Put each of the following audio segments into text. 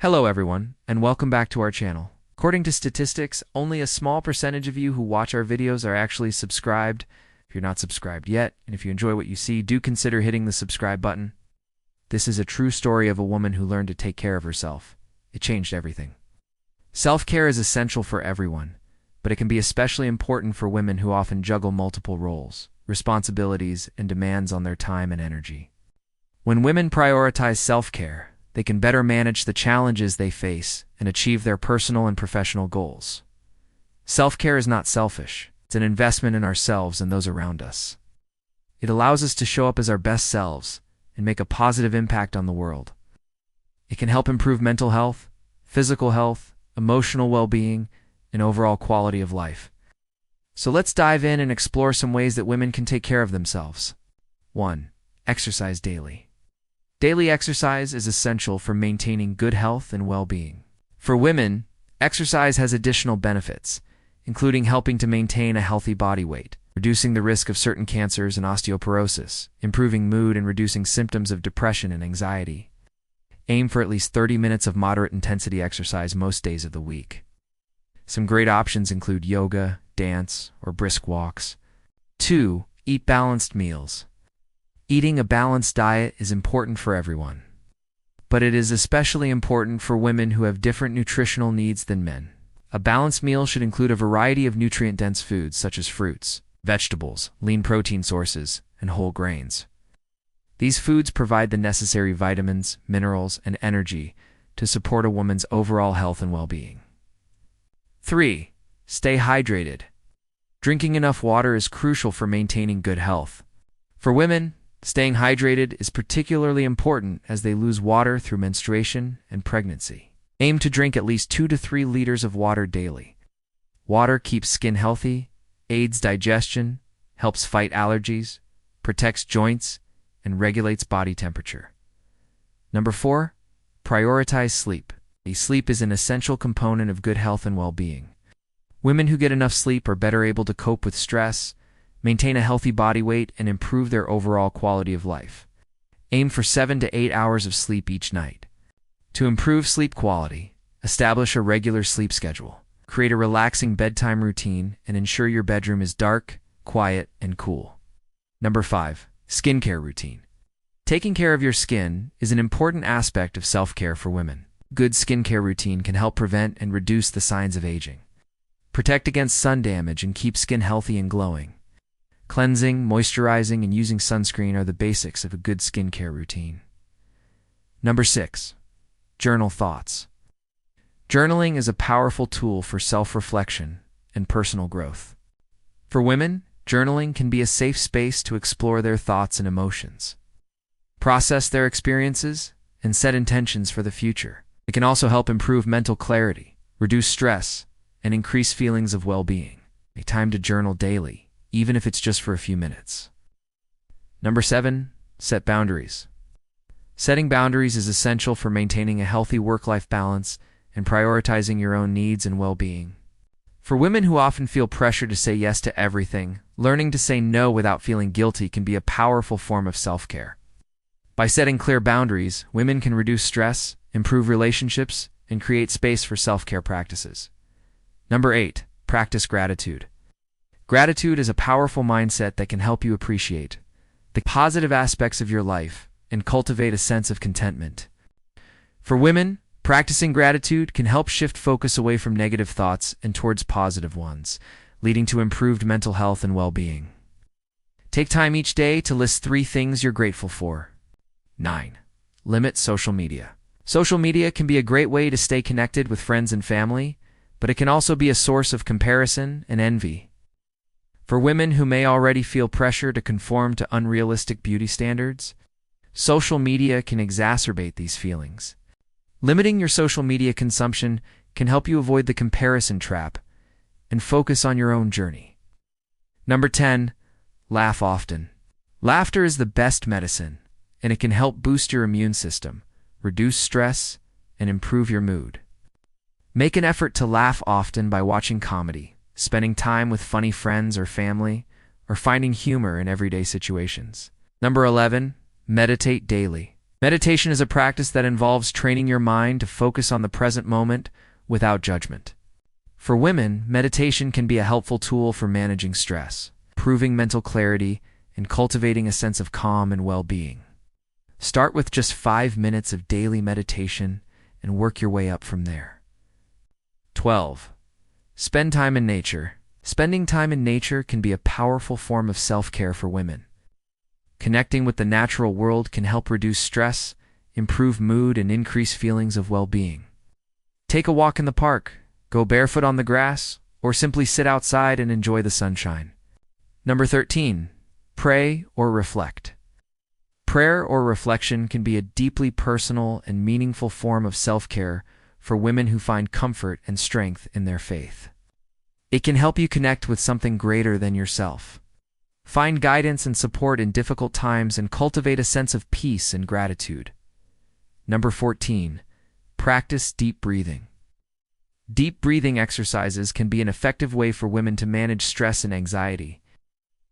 Hello everyone, and welcome back to our channel. According to statistics, only a small percentage of you who watch our videos are actually subscribed. If you're not subscribed yet, and if you enjoy what you see, do consider hitting the subscribe button. This is a true story of a woman who learned to take care of herself. It changed everything. Self-care is essential for everyone, but it can be especially important for women who often juggle multiple roles, responsibilities, and demands on their time and energy. When women prioritize self-care, they can better manage the challenges they face and achieve their personal and professional goals. Self-care is not selfish. It's an investment in ourselves and those around us. It allows us to show up as our best selves and make a positive impact on the world. It can help improve mental health, physical health, emotional well-being, and overall quality of life. So let's dive in and explore some ways that women can take care of themselves. 1. Exercise daily. Daily exercise is essential for maintaining good health and well-being. For women, exercise has additional benefits, including helping to maintain a healthy body weight, reducing the risk of certain cancers and osteoporosis, improving mood and reducing symptoms of depression and anxiety. Aim for at least 30 minutes of moderate intensity exercise most days of the week. Some great options include yoga, dance, or brisk walks. 2. Eat balanced meals. Eating a balanced diet is important for everyone, but it is especially important for women who have different nutritional needs than men. A balanced meal should include a variety of nutrient-dense foods such as fruits, vegetables, lean protein sources, and whole grains. These foods provide the necessary vitamins, minerals, and energy to support a woman's overall health and well-being. 3. Stay hydrated. Drinking enough water is crucial for maintaining good health. For women, staying hydrated is particularly important as they lose water through menstruation and pregnancy. Aim to drink at least 2 to 3 liters of water daily. Water keeps skin healthy, aids digestion, helps fight allergies, protects joints, and regulates body temperature. 4. Prioritize sleep. Sleep is an essential component of good health and well-being. Women who get enough sleep are better able to cope with stress, maintain a healthy body weight, and improve their overall quality of life. Aim for 7 to 8 hours of sleep each night. To improve sleep quality, establish a regular sleep schedule. Create a relaxing bedtime routine and ensure your bedroom is dark, quiet, and cool. 5. Skincare routine. Taking care of your skin is an important aspect of self-care for women. Good skincare routine can help prevent and reduce the signs of aging, protect against sun damage, and keep skin healthy and glowing. Cleansing, moisturizing, and using sunscreen are the basics of a good skincare routine. 6. Journal thoughts. Journaling is a powerful tool for self-reflection and personal growth. For women, journaling can be a safe space to explore their thoughts and emotions, process their experiences, and set intentions for the future. It can also help improve mental clarity, reduce stress, and increase feelings of well-being. Make time to journal daily, even if it's just for a few minutes. 7. Set boundaries. Setting boundaries is essential for maintaining a healthy work-life balance and prioritizing your own needs and well-being. For women who often feel pressure to say yes to everything, learning to say no without feeling guilty can be a powerful form of self-care. By setting clear boundaries, women can reduce stress, improve relationships, and create space for self-care practices. 8. Practice gratitude. Gratitude is a powerful mindset that can help you appreciate the positive aspects of your life and cultivate a sense of contentment. For women, practicing gratitude can help shift focus away from negative thoughts and towards positive ones, leading to improved mental health and well-being. Take time each day to list 3 things you're grateful for. 9. Limit social media. Social media can be a great way to stay connected with friends and family, but it can also be a source of comparison and envy. For women who may already feel pressure to conform to unrealistic beauty standards, social media can exacerbate these feelings. Limiting your social media consumption can help you avoid the comparison trap and focus on your own journey. 10. Laugh often. Laughter is the best medicine, and it can help boost your immune system, reduce stress, and improve your mood. Make an effort to laugh often by watching comedy, spending time with funny friends or family, or finding humor in everyday situations. 11. Meditate daily. Meditation is a practice that involves training your mind to focus on the present moment without judgment. For women, meditation can be a helpful tool for managing stress, improving mental clarity, and cultivating a sense of calm and well-being. Start with just 5 minutes of daily meditation and work your way up from there. 12. Spend time in nature. Spending time in nature can be a powerful form of self-care for women. Connecting with the natural world can help reduce stress, improve mood, and increase feelings of well-being. Take a walk in the park, go barefoot on the grass, or simply sit outside and enjoy the sunshine. Number 13. Pray or reflect. Prayer or reflection can be a deeply personal and meaningful form of self-care for women who find comfort and strength in their faith. It can help you connect with something greater than yourself. Find guidance and support in difficult times and cultivate a sense of peace and gratitude. Number 14. Practice deep breathing. Deep breathing exercises can be an effective way for women to manage stress and anxiety.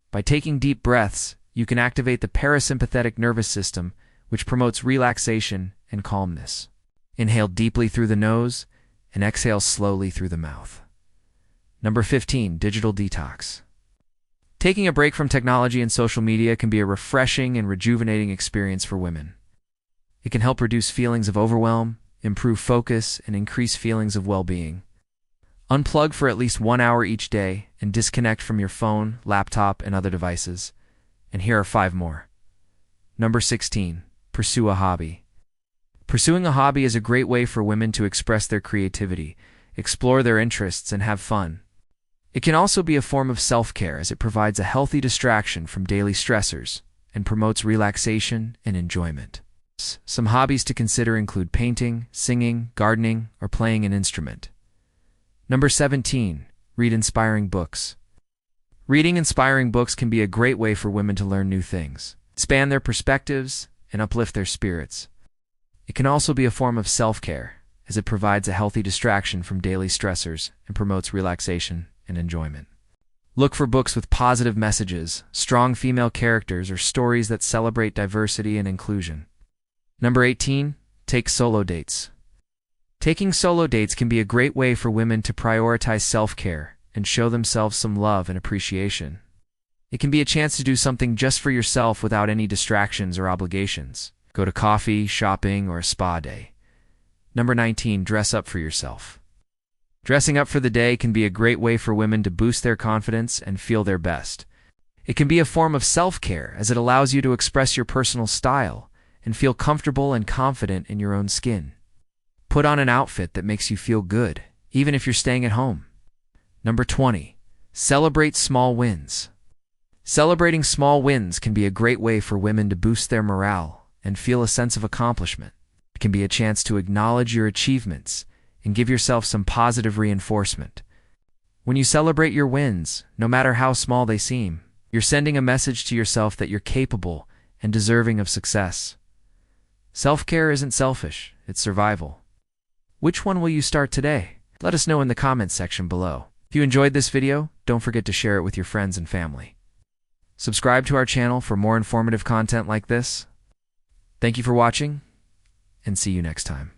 By taking deep breaths, you can activate the parasympathetic nervous system, which promotes relaxation and calmness. Inhale deeply through the nose and exhale slowly through the mouth. Number 15. Digital detox. Taking a break from technology and social media can be a refreshing and rejuvenating experience for women. It can help reduce feelings of overwhelm, improve focus, and increase feelings of well-being. Unplug for at least 1 hour each day and disconnect from your phone, laptop, and other devices. And here are 5 more. Number 16. Pursue a hobby. Pursuing a hobby is a great way for women to express their creativity, explore their interests, and have fun. It can also be a form of self-care as it provides a healthy distraction from daily stressors and promotes relaxation and enjoyment. Some hobbies to consider include painting, singing, gardening, or playing an instrument. Number 17. Read inspiring books. Reading inspiring books can be a great way for women to learn new things, expand their perspectives, and uplift their spirits. It can also be a form of self-care, as it provides a healthy distraction from daily stressors and promotes relaxation and enjoyment. Look for books with positive messages, strong female characters, or stories that celebrate diversity and inclusion. Number 18. Take solo dates. Taking solo dates can be a great way for women to prioritize self-care and show themselves some love and appreciation. It can be a chance to do something just for yourself without any distractions or obligations. Go to coffee, shopping, or a spa day. Number 19. Dress up for yourself. Dressing up for the day can be a great way for women to boost their confidence and feel their best. It can be a form of self-care as it allows you to express your personal style and feel comfortable and confident in your own skin. Put on an outfit that makes you feel good, even if you're staying at home. Number 20. Celebrate small wins. Celebrating small wins can be a great way for women to boost their morale and feel a sense of accomplishment. It can be a chance to acknowledge your achievements and give yourself some positive reinforcement. When you celebrate your wins, no matter how small they seem, you're sending a message to yourself that you're capable and deserving of success. Self-care isn't selfish, it's survival. Which one will you start today? Let us know in the comments section below. If you enjoyed this video, don't forget to share it with your friends and family. Subscribe to our channel for more informative content like this. Thank you for watching, and see you next time.